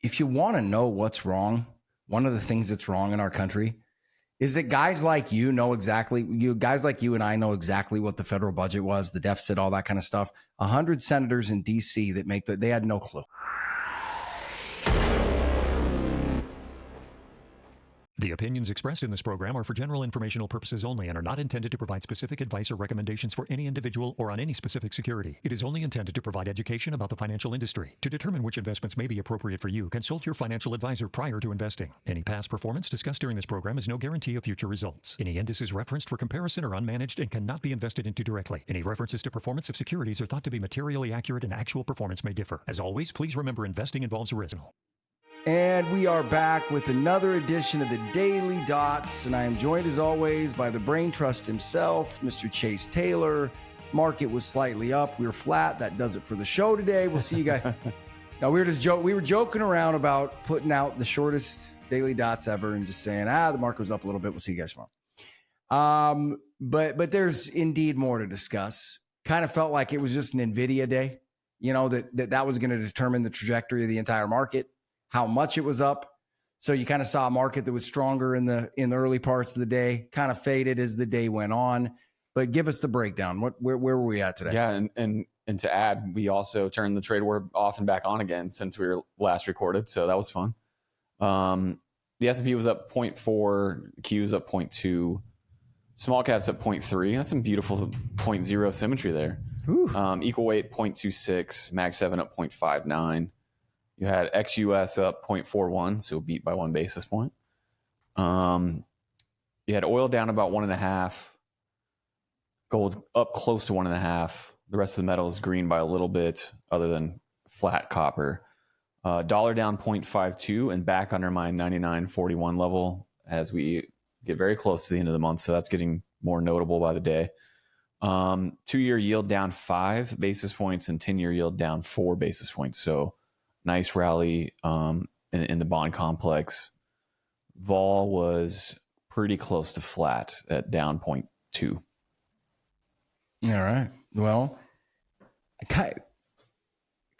if you want to know what's wrong, one of the things that's wrong in our country is that guys like you know exactly, guys like you and I know exactly what the federal budget was, the deficit, all that kind of stuff. 100 senators in D.C. that they had no clue. The opinions expressed in this program are for general informational purposes only and are not intended to provide specific advice or recommendations for any individual or on any specific security. It is only intended to provide education about the financial industry. To determine which investments may be appropriate for you, consult your financial advisor prior to investing. Any past performance discussed during this program is no guarantee of future results. Any indices referenced for comparison are unmanaged and cannot be invested into directly. Any references to performance of securities are thought to be materially accurate and actual performance may differ. As always, please remember investing involves risk. And we are back with another edition of the Daily Dots. And I am joined as always by the brain trust himself, Mr. Chase Taylor. Market was slightly up. We were flat. That does it for the show today. We'll see you guys. Now, we were joking around about putting out the shortest Daily Dots ever and just saying, the market was up a little bit. We'll see you guys tomorrow. But there's indeed more to discuss. Kind of felt like it was just an NVIDIA day, that was going to determine the trajectory of the entire market, how much it was up. So you kind of saw a market that was stronger in the early parts of the day, kind of faded as the day went on. But give us the breakdown. Where were we at today? Yeah, and to add, we also turned the trade war off and back on again since we were last recorded. So that was fun. The S&P was up 0.4, Q was up 0.2, small caps up 0.3. That's some beautiful 0.0 symmetry there. Equal weight 0.26, Mag 7 up 0.59. You had XUS up 0.41, so beat by 1 basis point. You had oil down about 1.5, gold up close to 1.5. The rest of the metals green by a little bit, other than flat copper. Dollar down 0.52 and back under my 99.41 level as we get very close to the end of the month. So that's getting more notable by the day. 2-year yield down 5 basis points and 10-year yield down 4 basis points. So nice rally in the bond complex. Vol was pretty close to flat at down 0.2. All right. Well, kind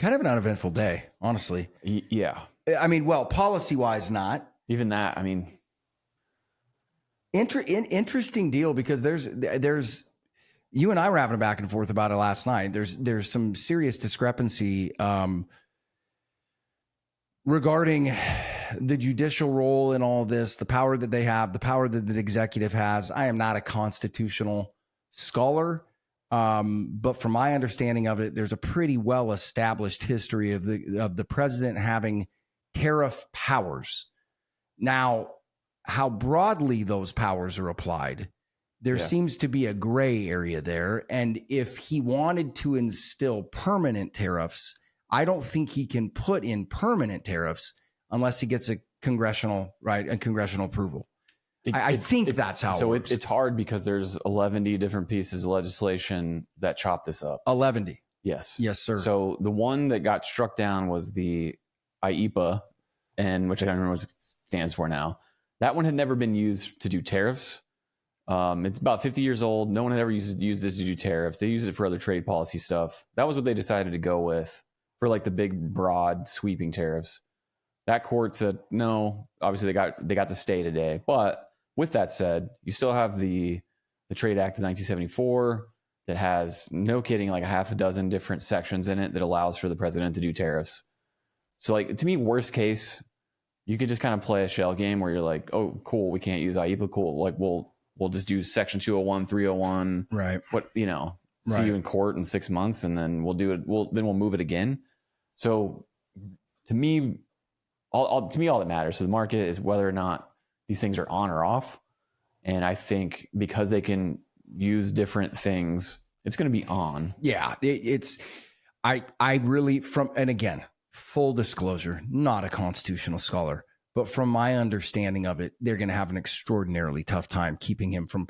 of an uneventful day, honestly. Yeah. I mean, well, policy-wise, not. Even that, I mean. Interesting deal because there's you and I were having a back and forth about it last night. There's some serious discrepancy regarding the judicial role in all this, the power that they have, the power that the executive has. I am not a constitutional scholar, but from my understanding of it, there's a pretty well-established history of the president having tariff powers. Now, how broadly those powers are applied, there seems to be a gray area there. And if he wanted to instill permanent tariffs, I don't think he can put in permanent tariffs unless he gets a congressional approval. I think that's how it works. So it's hard because there's 11 different pieces of legislation that chop this up. 11. Yes. Yes, sir. So the one that got struck down was the IEPA, and which I don't remember what it stands for now. That one had never been used to do tariffs. It's about 50 years old. No one had ever used it to do tariffs. They used it for other trade policy stuff. That was what they decided to go with for like the big, broad, sweeping tariffs. That court said no. Obviously, they got the stay today. But with that said, you still have the Trade Act of 1974 that has, no kidding, like a half a dozen different sections in it that allows for the president to do tariffs. So, like, to me, worst case, you could just kind of play a shell game where you're like, oh, cool, we can't use IEPA, cool. Like, we'll just do Section 201, 301. Right. See you in court in 6 months, and then we'll do it. We'll move it again. So, to me, all that matters. So the market is whether or not these things are on or off. And I think because they can use different things, it's going to be on. Yeah, I really, and again, full disclosure, not a constitutional scholar, but from my understanding of it, they're going to have an extraordinarily tough time keeping him from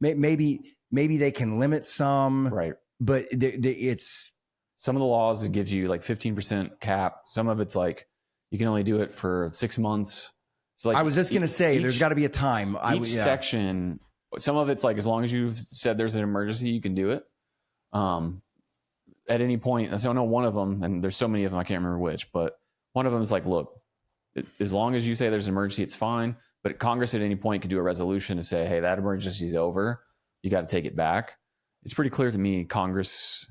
maybe they can limit some, right? But it's some of the laws, it gives you like 15% cap. Some of it's like you can only do it for 6 months. So like I was just going to say, there's got to be a time. Each section, some of it's like as long as you've said there's an emergency, you can do it. At any point, I don't know one of them, and there's so many of them, I can't remember which, but one of them is like, look, As long as you say there's an emergency, it's fine. But Congress at any point could do a resolution to say, hey, that emergency is over. You got to take it back. It's pretty clear to me Congress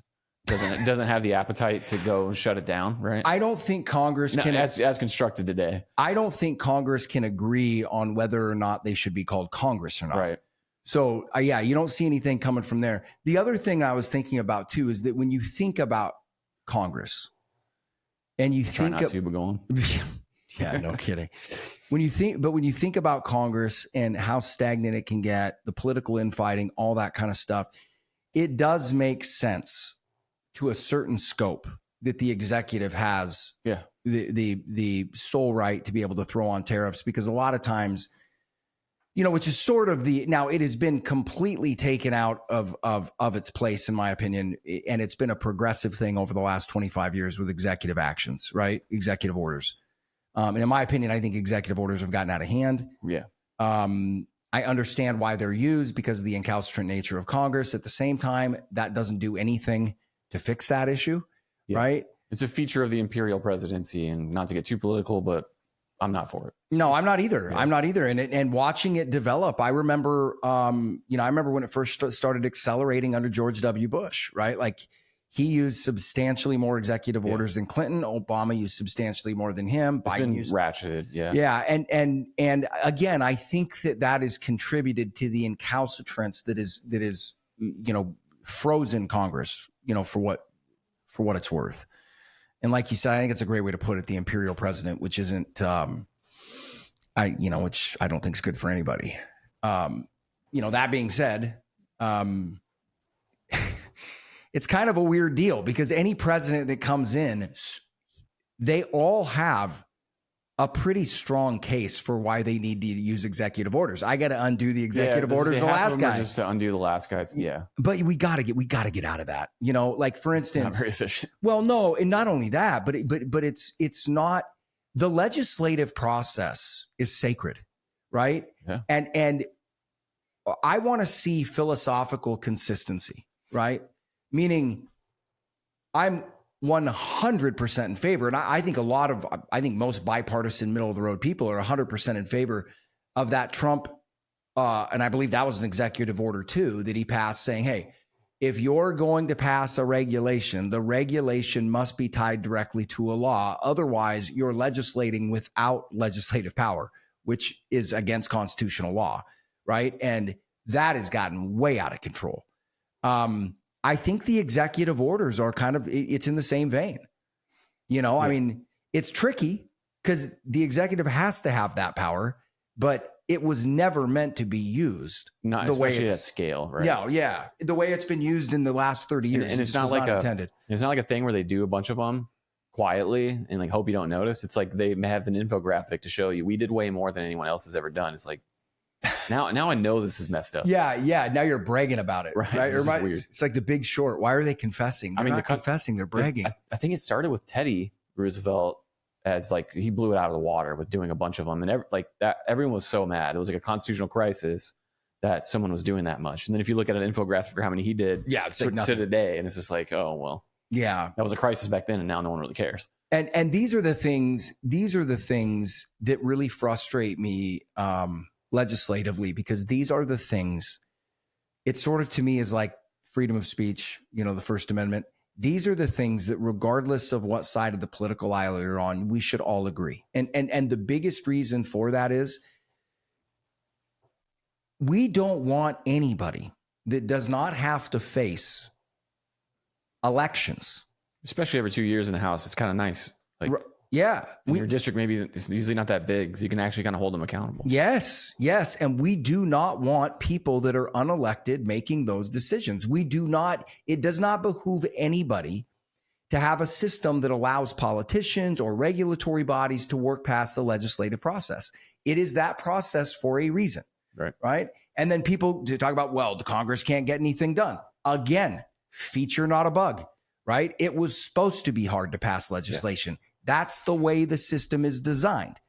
doesn't have the appetite to go and shut it down, right? I don't think Congress can, as constructed today. I don't think Congress can agree on whether or not they should be called Congress or not. Right. So yeah, you don't see anything coming from there. The other thing I was thinking about too is that when you think about Congress, and you Try think not to, but go on. yeah, no kidding. When you think about Congress and how stagnant it can get, the political infighting, all that kind of stuff, it does make sense to a certain scope that the executive has the sole right to be able to throw on tariffs, because a lot of times, which is sort of now it has been completely taken out of its place, in my opinion. And it's been a progressive thing over the last 25 years with executive actions, right? Executive orders. And in my opinion, I think executive orders have gotten out of hand. Yeah. I understand why they're used because of the incalcitrant nature of Congress. At the same time, that doesn't do anything to fix that issue, right? It's a feture of the imperial presidency, and not to get too political, but I'm not for it. No, I'm not either. Yeah. I'm not either. And watching it develop, I remember, I remember when it first started accelerating under George W. Bush, right? Like he used substantially more executive orders than Clinton. Obama used substantially more than him. It's Biden been used ratcheted. Yeah. Yeah. And again, I think that has contributed to the incalcitrance that is, frozen Congress, for what it's worth. And like you said, I think it's a great way to put it, the imperial president, which isn't, which I don't think is good for anybody. That being said, it's kind of a weird deal because any president that comes in, they all have a pretty strong case for why they need to use executive orders. I got to undo the executive orders. The last guy, just to undo the last guys. Yeah, but we got to get out of that. Like for instance, not very efficient. Well, no, and not only that, but it's not. The legislative process is sacred, right? Yeah. And I want to see philosophical consistency, right? Meaning, I'm 100% in favor. And I think most bipartisan middle of the road people are 100% in favor of that Trump. And I believe that was an executive order too, that he passed saying, hey, if you're going to pass a regulation, the regulation must be tied directly to a law. Otherwise you're legislating without legislative power, which is against constitutional law. Right. And that has gotten way out of control. I think the executive orders are it's in the same vein. I mean, it's tricky because the executive has to have that power, but it was never meant to be used not the way especially it's at scale, right? Yeah. The way it's been used in the last 30 years. And it's not like intended. It's not like a thing where they do a bunch of them quietly and like hope you don't notice. It's like they may have an infographic to show you we did way more than anyone else has ever done. It's like, now I know this is messed up. Yeah. Now you're bragging about it, right? This is weird. It's like The Big Short. Why are they confessing? They're not confessing. They're bragging. I think it started with Teddy Roosevelt as like he blew it out of the water with doing a bunch of them, and everyone was so mad. It was like a constitutional crisis that someone was doing that much. And then if you look at an infographic for how many he did, it's to like today, and it's just like, oh well, yeah, that was a crisis back then, and now no one really cares. And these are the things that really frustrate me legislatively, because these are the things. It sort of to me is like freedom of speech, the First Amendment. These are the things that, regardless of what side of the political aisle you're on, we should all agree. And the biggest reason for that is we don't want anybody that does not have to face elections. Especially every 2 years in the House. It's kind of nice. Like, yeah. Your district maybe it's usually not that big, so you can actually kind of hold them accountable. Yes. And we do not want people that are unelected making those decisions. It does not behoove anybody to have a system that allows politicians or regulatory bodies to work past the legislative process. It is that process for a reason. Right. And then people talk about, well, the Congress can't get anything done. Again, feature, not a bug. Right. It was supposed to be hard to pass legislation. Yeah. That's the way the system is designed.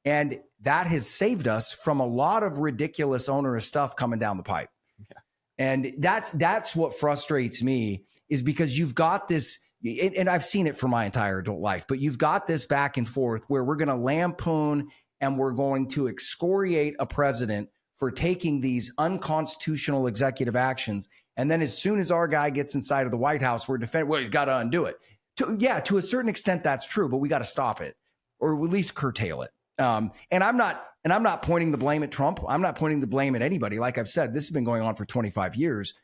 And that has saved us from a lot of ridiculous, onerous stuff coming down the pipe. Yeah. And that's what frustrates me, is because you've got this and I've seen it for my entire adult life, but you've got this back and forth where we're going to lampoon and we're going to excoriate a president for taking these unconstitutional executive actions. And then as soon as our guy gets inside of the White House, we're defending, well, he's got to undo it. To a certain extent, that's true, but we got to stop it or at least curtail it. And I'm not pointing the blame at Trump. I'm not pointing the blame at anybody. Like I've said, this has been going on for 25 years.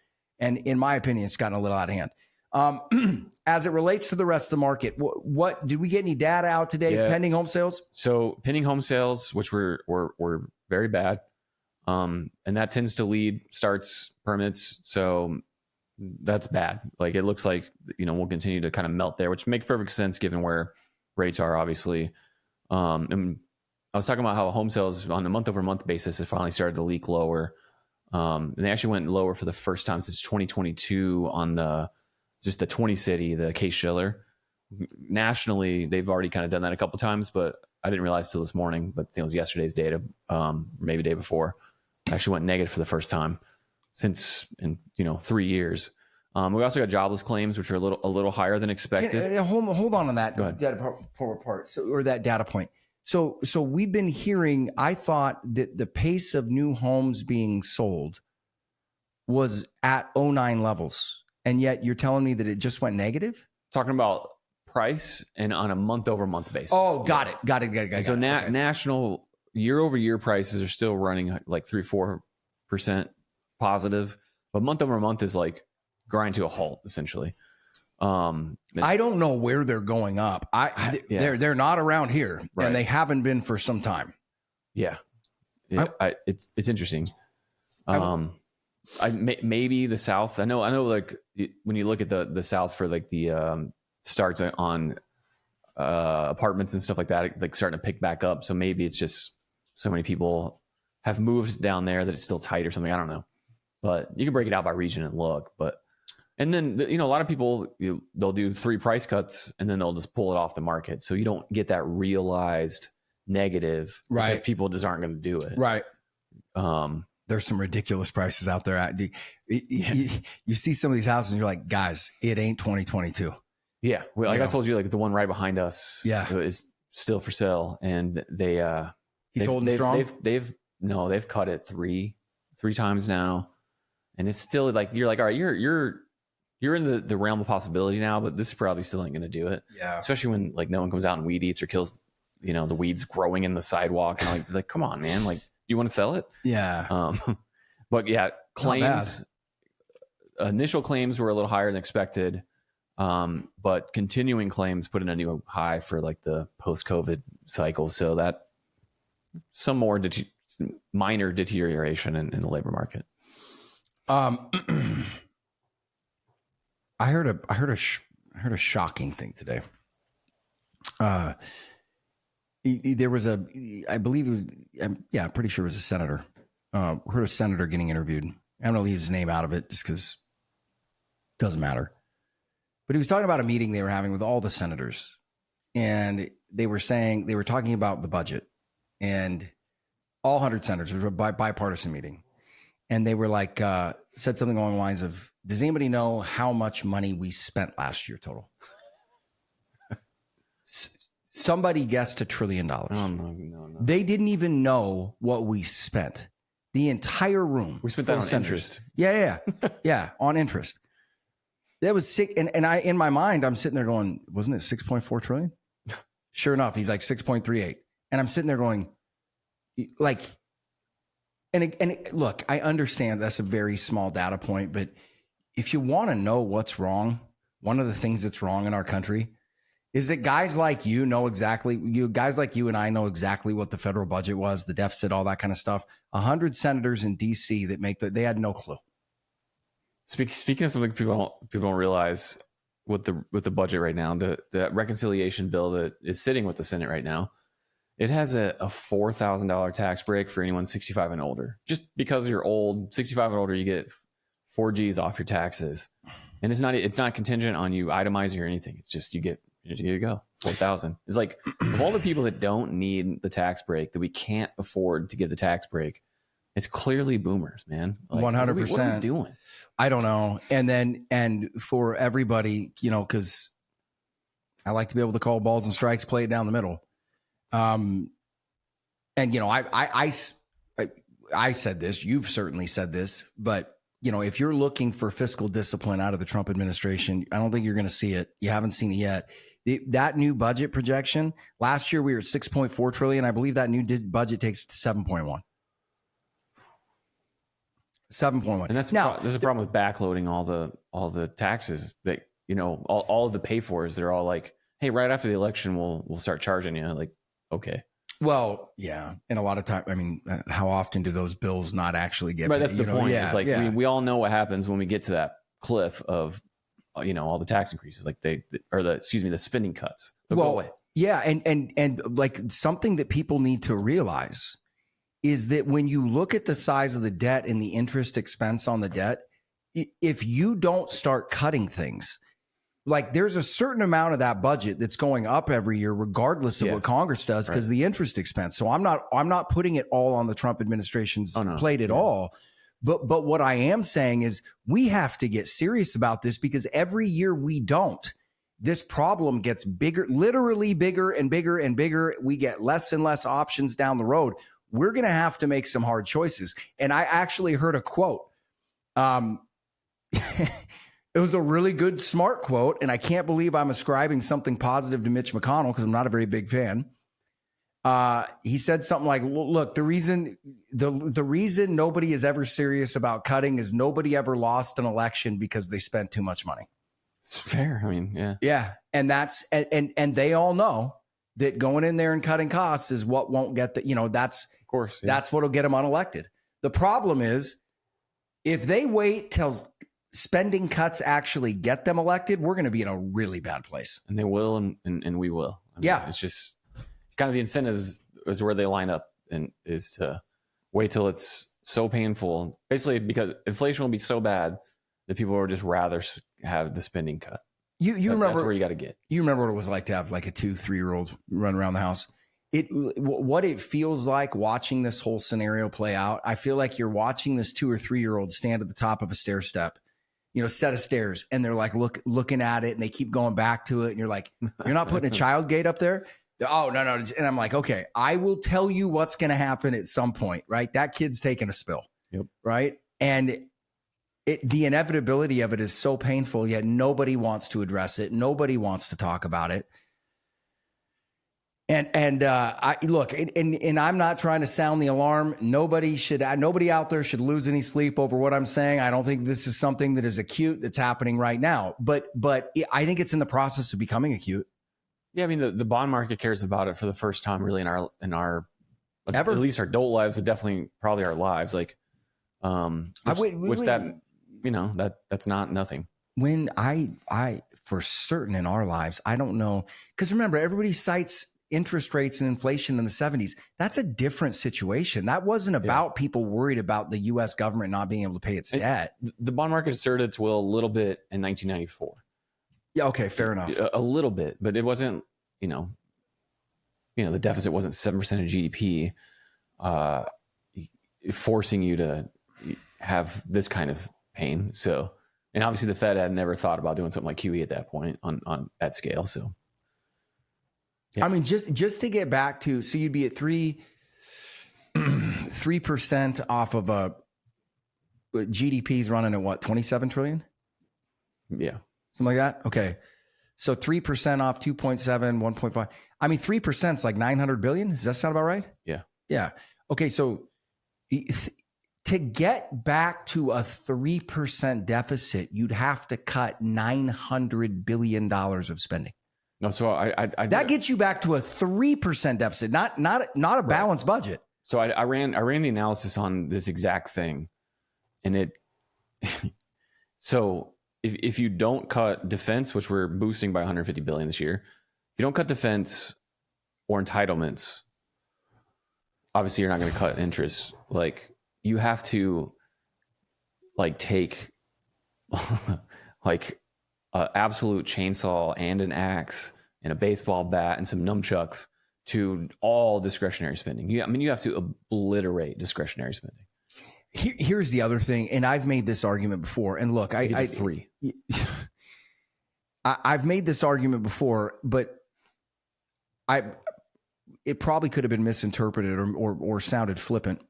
And in my opinion, it's gotten a little out of hand. As it relates to the rest of the market, what did we get any data out today? Yeah. Pending home sales? So pending home sales, which were very bad. And that tends to lead starts permits. So that's bad. Like it looks like, we'll continue to kind of melt there, which makes perfect sense given where rates are, obviously. And I was talking about how home sales on a month over month basis have finally started to leak lower. And they actually went lower for the first time since 2022 on the 20 city, the Case-Shiller. Nationally, they've already kind of done that a couple of times, but I didn't realize till this morning, but it was yesterday's data, maybe day before. It actually went negative for the first time since in 3 years. We also got jobless claims, which are a little higher than expected. Hold on that Go ahead. that data point. So we've been hearing, I thought that the pace of new homes being sold was at 2009 levels. And yet you're telling me that it just went negative? Talking about price and on a month over month basis. Oh, got it. So national year over year prices are still running like 3-4% positive, but month over month is like grind to a halt essentially. I don't know where they're going up. They're not around here, right. And they haven't been for some time. Yeah, it's interesting. Maybe the South. I know. Like when you look at the South for like the starts on apartments and stuff like that, like starting to pick back up. So maybe it's just so many people have moved down there that it's still tight or something. I don't know, but you can break it out by region and look. And then, a lot of people, they'll do 3 price cuts and then they'll just pull it off the market. So you don't get that realized negative, right? Because people just aren't going to do it. Right. There's some ridiculous prices out there. You see some of these houses and you're like, guys, it ain't 2022. Yeah. Well, like I told you, like the one right behind us is still for sale. And he's holding strong. They've cut it three times now. And it's still like, you're like, all right, you're in the realm of possibility now, but this probably still ain't going to do it. Yeah. Especially when like no one comes out and weed eats or kills, the weeds growing in the sidewalk. And like, come on, man. Like, you want to sell it? Yeah. But yeah, claims, initial claims were a little higher than expected. But continuing claims put in a new high for like the post-COVID cycle. So that some more minor deterioration in the labor market. I heard a shocking thing today. There was I believe it was, I'm pretty sure it was a senator. Heard a senator getting interviewed. I'm going to leave his name out of it just because it doesn't matter. But he was talking about a meeting they were having with all the senators, and they were talking about the budget, and all 100 senators. It was a bipartisan meeting, and they were like said something along the lines of, "Does anybody know how much money we spent last year total?" Somebody guessed $1 trillion. Oh, no. They didn't even know what we spent. The entire room. We spent that on interest. Yeah, on interest. That was sick. And I, in my mind, I'm sitting there going, wasn't it 6.4 trillion? Sure enough, he's like 6.38. And I'm sitting there going, like, look, I understand that's a very small data point, but if you want to know what's wrong, one of the things that's wrong in our country is that guys like you and I know exactly what the federal budget was, the deficit, all that kind of stuff. 100 senators in DC that they had no clue. Speaking of something people don't realize with the budget right now, the reconciliation bill that is sitting with the Senate right now, it has a $4,000 tax break for anyone 65 and older. Just because you're old, 65 and older, you get 4 G's off your taxes, and it's not contingent on you itemizing or anything. It's just here you go, 4,000. It's like of all the people that don't need the tax break, that we can't afford to give the tax break, it's clearly boomers, man. Like, 100%. What are we doing? I don't know. And for everybody, because I like to be able to call balls and strikes, play it down the middle. And you know, I said this, you've certainly said this, but you know, if you're looking for fiscal discipline out of the Trump administration, I don't think you're going to see it. You haven't seen it yet. That new budget projection, last year we were at 6.4 trillion. I believe that new budget takes it to 7.1. 7.1. And there's a problem with backloading all the taxes that, you know, all of the pay fors. They're all like, hey, right after the election, we'll start charging you. Like, okay. Well, yeah. And a lot of time, I mean, how often do those bills not actually get right? paid? That's the point. Yeah, it's like, yeah. we all know what happens when we get to that cliff of, you know, all the tax increases, like the spending cuts. They'll go away. Yeah. And like something that people need to realize is that when you look at the size of the debt and the interest expense on the debt, if you don't start cutting things, like there's a certain amount of that budget that's going up every year, regardless of what Congress does, because the interest expense. So I'm not putting it all on the Trump administration's plate at all. But what I am saying is we have to get serious about this, because every year we don't, this problem gets bigger, literally bigger and bigger and bigger. We get less and less options down the road. We're going to have to make some hard choices. And I actually heard a quote. It was a really good, smart quote, and I can't believe I'm ascribing something positive to Mitch McConnell because I'm not a very big fan. He said something like, "Look, the reason nobody is ever serious about cutting is nobody ever lost an election because they spent too much money." It's fair. I mean, yeah, and that's and they all know that going in there and cutting costs is what won't get the, you know, that's of course that's what'll get them unelected. The problem is if they wait till spending cuts actually get them elected, we're going to be in a really bad place. And they will, and we will. I mean, it's kind of the incentives is where they line up, and is to wait till it's so painful, basically, because inflation will be so bad that people will just rather have the spending cut. You remember that's where you got to get. You remember what it was like to have like a 2-3-year-old run around the house. What it feels like watching this whole scenario play out. I feel like you're watching this 2 or 3-year-old stand at the top of a stair step, you know, set of stairs, and they're like looking at it, and they keep going back to it, and you're like, you're not putting a child gate up there? Oh, no. And I'm like, okay, I will tell you what's going to happen at some point, right? That kid's taking a spill, right? And the inevitability of it is so painful, yet nobody wants to address it. Nobody wants to talk about it. And I'm not trying to sound the alarm. Nobody out there should lose any sleep over what I'm saying. I don't think this is something that is acute that's happening right now, but I think it's in the process of becoming acute. Yeah. I mean, the bond market cares about it for the first time really in our ever, at least our adult lives, but definitely probably our lives. Like, that, you know, that's not nothing. When I, for certain in our lives, I don't know. Cause remember, everybody cites interest rates and inflation in the 70s. That's a different situation. That wasn't about people worried about the U.S. government not being able to pay its debt. The bond market asserted its will a little bit in 1994. Yeah. Okay. Fair enough. A little bit, but it wasn't, you know, the deficit wasn't 7% of GDP, forcing you to have this kind of pain. So, and obviously the Fed had never thought about doing something like QE at that point on that scale. So, yeah. I mean, just to get back to, so you'd be at 3% off of a GDP's running at what, 27 trillion? Yeah. Something like that. Okay. So 3% off 2.7, 1.5. I mean, 3% is like 900 billion. Does that sound about right? Yeah. Yeah. Okay. So to get back to a 3% deficit, you'd have to cut $900 billion of spending. No, so that gets you back to a 3% deficit, not a balanced budget. So I ran the analysis on this exact thing, and so if you don't cut defense, which we're boosting by 150 billion this year, if you don't cut defense or entitlements, obviously you're not going to cut interest. Like you have to take like an absolute chainsaw and an axe and a baseball bat and some nunchucks to all discretionary spending. You have to obliterate discretionary spending. Here's the other thing, and I've made this argument before. And look, I I've made this argument before, but it probably could have been misinterpreted or sounded flippant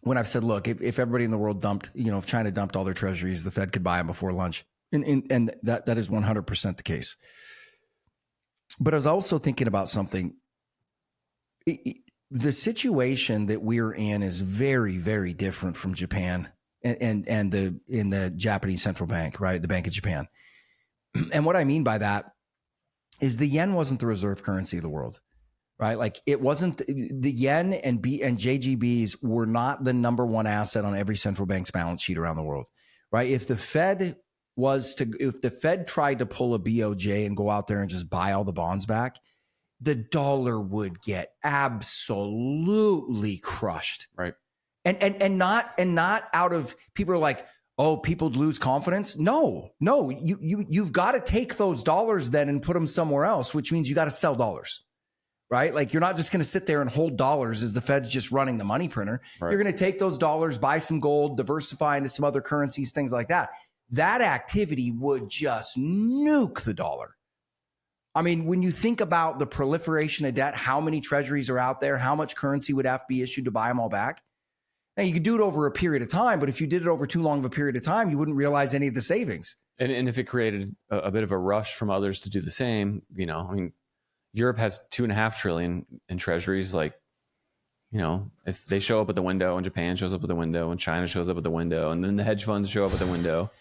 when I've said, look, if everybody in the world dumped, if China dumped all their treasuries, the Fed could buy them before lunch. And that is 100% the case. But I was also thinking about something. The situation that we're in is very, very different from Japan and in the Japanese central bank, right? The Bank of Japan. And what I mean by that is the yen wasn't the reserve currency of the world, right? Like it wasn't the yen and JGBs were not the number one asset on every central bank's balance sheet around the world, right? If the Fed tried to pull a BOJ and go out there and just buy all the bonds back, the dollar would get absolutely crushed. Right. And not out of people are like, oh, people lose confidence. No, you've got to take those dollars then and put them somewhere else, which means you got to sell dollars, right? Like you're not just going to sit there and hold dollars as the Fed's just running the money printer. Right. You're going to take those dollars, buy some gold, diversify into some other currencies, things like that. That activity would just nuke the dollar. I mean, when you think about the proliferation of debt, how many treasuries are out there, how much currency would have to be issued to buy them all back? Now, you could do it over a period of time, but if you did it over too long of a period of time, you wouldn't realize any of the savings. And if it created a bit of a rush from others to do the same, I mean, Europe has $2.5 trillion in treasuries. Like, if they show up at the window and Japan shows up at the window and China shows up at the window and then the hedge funds show up at the window,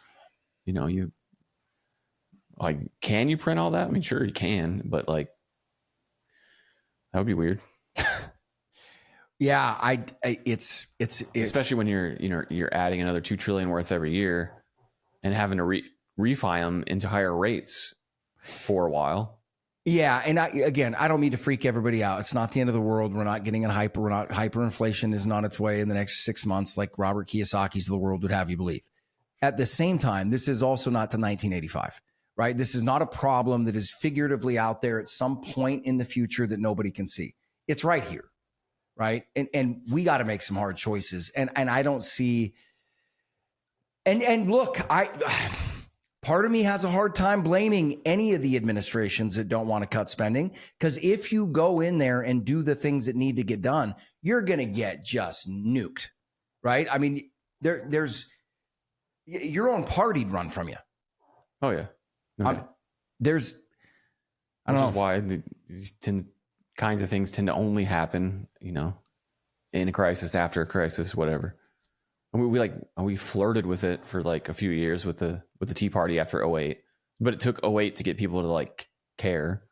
can you print all that? I mean, sure you can, but that would be weird. Yeah, it's especially when you're adding another 2 trillion worth every year and having to refi them into higher rates for a while. Yeah, and I don't mean to freak everybody out. It's not the end of the world. We're not getting hyperinflation isn't on its way in the next 6 months like Robert Kiyosaki's of the world would have you believe. At the same time, this is also not the 1985, right? This is not a problem that is figuratively out there at some point in the future that nobody can see. It's right here. Right. And we got to make some hard choices. And I don't see. And look, part of me has a hard time blaming any of the administrations that don't want to cut spending, because if you go in there and do the things that need to get done, you're going to get just nuked. Right. I mean, there's your own party'd run from you. Oh, yeah. I don't know. Which is why these kinds of things tend to only happen, in a crisis, after a crisis, whatever. And we flirted with it for like a few years with the Tea Party after 2008, but it took 2008 to get people to care,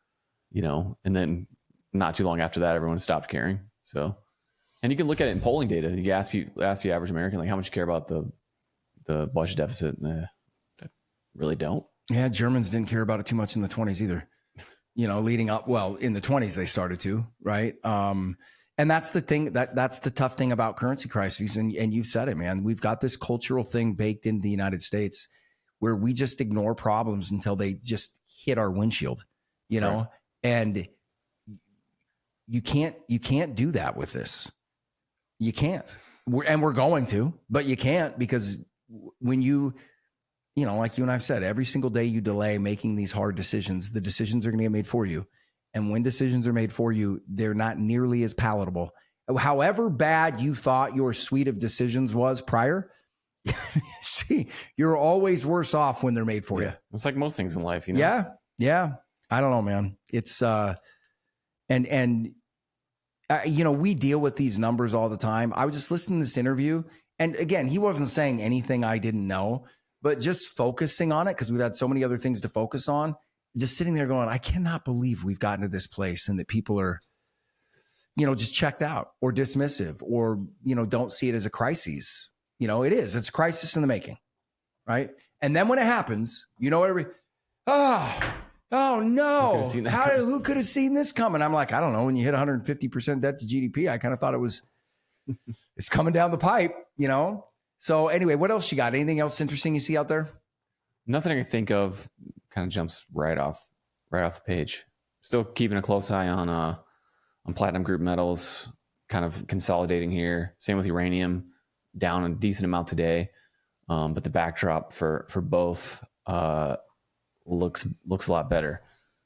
and then not too long after that, everyone stopped caring. So, and you can look at it in polling data. You ask the average American, how much you care about the budget deficit. I really don't. Yeah. Germans didn't care about it too much in the 1920s either. Leading up, well, in the 1920s, they started to, right? And that's the thing that's the tough thing about currency crises. And you've said it, man, we've got this cultural thing baked into the United States where we just ignore problems until they just hit our windshield, Right. And you can't do that with this. You can't. We're going to, but you can't, because when like you and I've said, every single day you delay making these hard decisions, the decisions are going to get made for you. And when decisions are made for you, they're not nearly as palatable. However bad you thought your suite of decisions was prior, see, you're always worse off when they're made for you. It's like most things in life, Yeah. I don't know, man. It's we deal with these numbers all the time. I was just listening to this interview, and again, he wasn't saying anything I didn't know, but just focusing on it, because we've had so many other things to focus on, just sitting there going, I cannot believe we've gotten to this place and that people are, just checked out or dismissive or, don't see it as a crisis. It is. It's a crisis in the making, right? And then when it happens, oh no, who could have seen this coming? I'm like, I don't know. When you hit 150% debt to GDP, I kind of thought it's coming down the pipe, So anyway, what else you got? Anything else interesting you see out there? Nothing I can think of. Kind of jumps right off the page. Still keeping a close eye on platinum group metals, kind of consolidating here. Same with uranium, down a decent amount today. But the backdrop for both looks a lot better.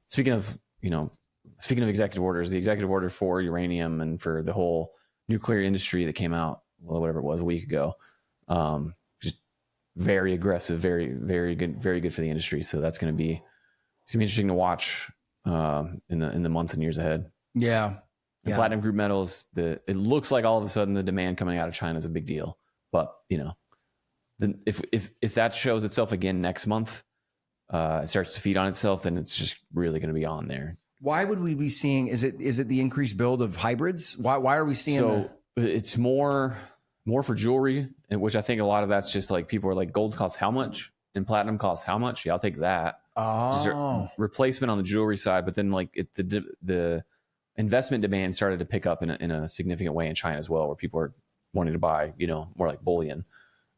Speaking of executive orders, the executive order for uranium and for the whole nuclear industry that came out, well, whatever it was, a week ago, just very aggressive, very, very good for the industry. So it's going to be interesting to watch in the months and years ahead. Yeah. And platinum group metals, it looks like all of a sudden the demand coming out of China is a big deal. But then if that shows itself again next month, it starts to feed on itself, then it's just really going to be on there. Why would we be seeing? Is it the increased build of hybrids? Why are we seeing? So it's more for jewelry, which I think a lot of that's just like people are like, gold costs how much and platinum costs how much? Yeah, I'll take that. Oh, replacement on the jewelry side, but then like the investment demand started to pick up in a significant way in China as well, where people are wanting to buy, more like bullion.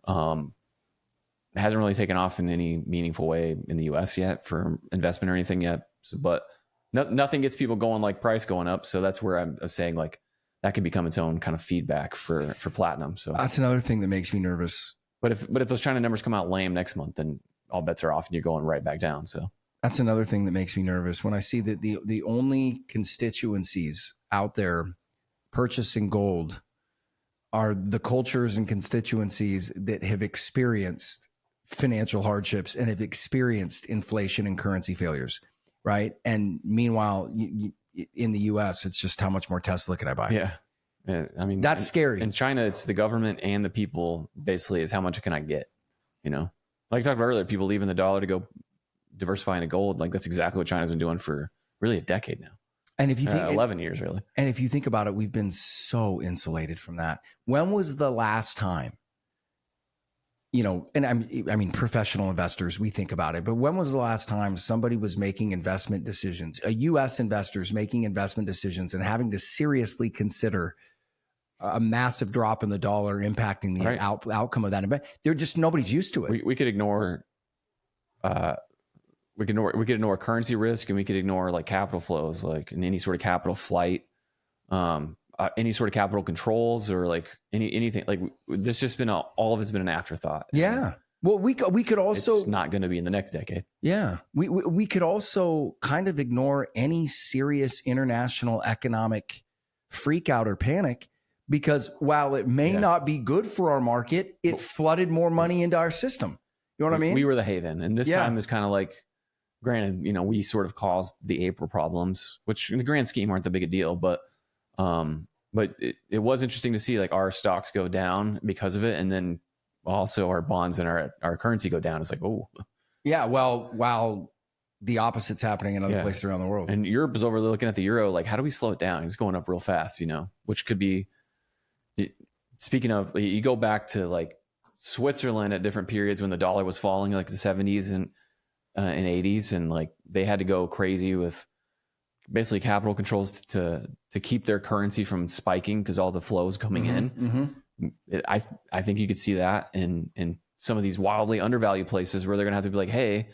It hasn't really taken off in any meaningful way in the US yet for investment or anything yet. But nothing gets people going like price going up. So that's where I'm saying like that can become its own kind of feedback for platinum. So that's another thing that makes me nervous. But if those China numbers come out lame next month, then all bets are off and you're going right back down. So that's another thing that makes me nervous when I see that the only constituencies out there purchasing gold are the cultures and constituencies that have experienced financial hardships and have experienced inflation and currency failures, right? And meanwhile, in the U.S., it's just how much more Tesla can I buy? Yeah. I mean, that's scary. In China, it's the government and the people basically is how much can I get, Like I talked about earlier, people leaving the dollar to go diversify into gold. Like that's exactly what China's been doing for really a decade now. And if you think 11 years, really. And if you think about it, we've been so insulated from that. When was the last time, and I mean, professional investors, we think about it, but when was the last time somebody was making investment decisions, a U.S. investors making investment decisions and having to seriously consider a massive drop in the dollar impacting the outcome of that? They're just, nobody's used to it. We could ignore, we could ignore currency risk, and we could ignore like capital flows, like in any sort of capital flight, any sort of capital controls, or like anything. Like this just been all of it's been an afterthought. Yeah. Well, we could also, it's not going to be in the next decade. Yeah. We could also kind of ignore any serious international economic freak out or panic, because while it may not be good for our market, it flooded more money into our system. You know what I mean? We were the haven, and this time is kind of like, granted, we sort of caused the April problems, which in the grand scheme aren't that big a deal, but it was interesting to see like our stocks go down because of it, and then also our bonds and our currency go down. It's like, oh, yeah. Well, while the opposite's happening in other places around the world, and Europe is over looking at the euro, like, how do we slow it down? It's going up real fast, which could be. Speaking of, you go back to like Switzerland at different periods when the dollar was falling, like the 70s and 80s, and like they had to go crazy with basically capital controls to keep their currency from spiking because all the flows coming in. I think you could see that in some of these wildly undervalued places where they're gonna have to be like, hey,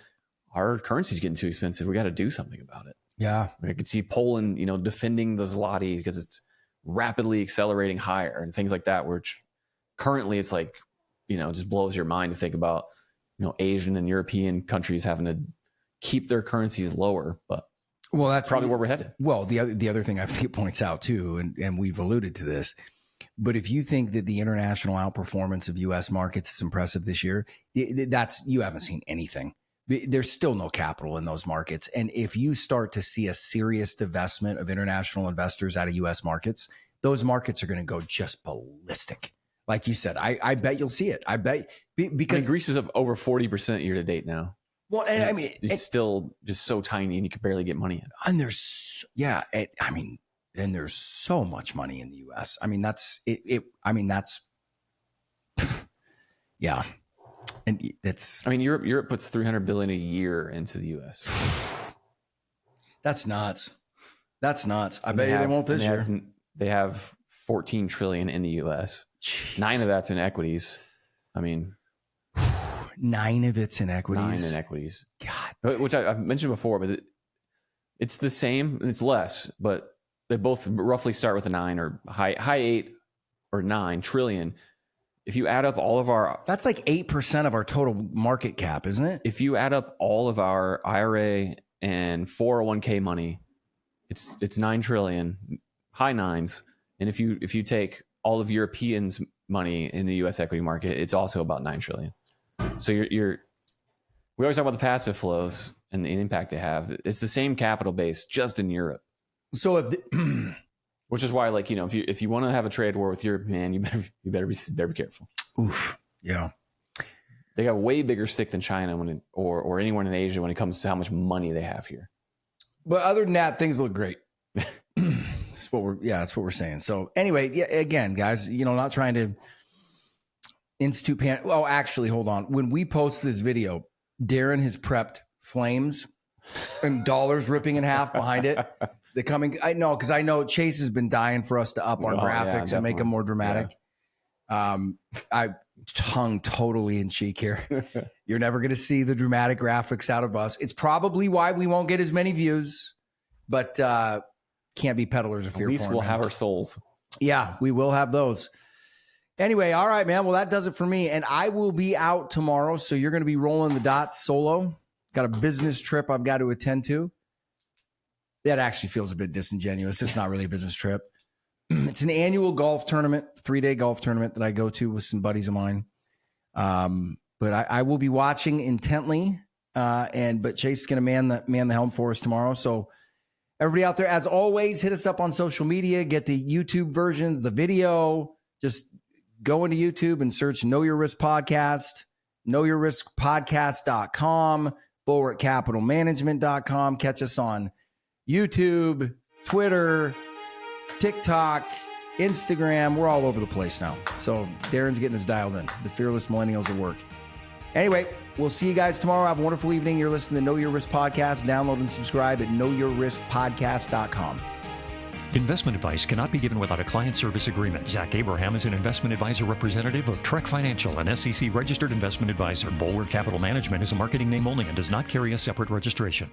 our currency's getting too expensive, we got to do something about it. Yeah, I could see Poland defending the zloty because it's rapidly accelerating higher and things like that, which currently it's like just blows your mind to think about Asian and European countries having to keep their currencies lower. But well, that's probably where we're headed. Well, the other thing I think it points out too, and we've alluded to this, but if you think that the international outperformance of U.S. markets is impressive this year, you haven't seen anything. There's still no capital in those markets. And if you start to see a serious divestment of international investors out of U.S. markets, those markets are going to go just ballistic. Like you said, I bet you'll see it. I bet because Greece is up over 40% year to date now. Well, and it's still just so tiny, and you can barely get money in. And there's there's so much money in the U.S. I mean, that's it. Yeah. And it's, Europe puts $300 billion a year into the U.S. That's nuts. I bet you they won't this year. They have $14 trillion in the U.S. Jeez. 9 of that's in equities. 9 of it's in equities. 9 in equities. God, which I've mentioned before, but it's the same. It's less, but they both roughly start with a 9 or high 8 or 9 trillion. if you add up all of our, That's like 8% of our total market cap, isn't it? if you add up all of our IRA and 401k money, it's 9 trillion, high nines. And if you take all of Europeans' money in the U.S. equity market, it's also about 9 trillion. So we always talk about the passive flows and the impact they have. It's the same capital base, just in Europe. So Which is why, like, if you want to have a trade war with Europe, man, you better be careful. Oof. Yeah. They got a way bigger stick than China or anyone in Asia when it comes to how much money they have here. But other than that, things look great. That's what we're saying. So anyway, yeah, again, guys, not trying to institute Oh, actually, hold on. When we post this video, Darren has prepped flames and dollars ripping in half behind it. I know Chase has been dying for us to up our graphics and make them more dramatic. Yeah. I tongue totally in cheek here. You're never going to see the dramatic graphics out of us. It's probably why we won't get as many views, but can't be peddlers of fear. At least porn, we'll man. have our souls. Yeah, we will have those. Anyway, all right, man. Well, that does it for me. And I will be out tomorrow, so you're going to be rolling the dots solo. Got a business trip I've got to attend to. That actually feels a bit disingenuous. It's not really a business trip. It's an annual golf tournament, 3-day golf tournament that I go to with some buddies of mine. But I will be watching intently. But Chase is going to man the helm for us tomorrow. So everybody out there, as always, hit us up on social media. Get the YouTube versions, the video. Just go into YouTube and search Know Your Risk Podcast, knowyourriskpodcast.com, bulwarkcapitalmanagement.com. Catch us on YouTube, Twitter, TikTok, Instagram. We're all over the place now. So Darren's getting us dialed in. The fearless millennials at work. Anyway, we'll see you guys tomorrow. Have a wonderful evening. You're listening to Know Your Risk Podcast. Download and subscribe at knowyourriskpodcast.com. Investment advice cannot be given without a client service agreement. Zach Abraham is an investment advisor representative of Trek Financial, an SEC registered investment advisor. Bulwark Capital Management is a marketing name only and does not carry a separate registration.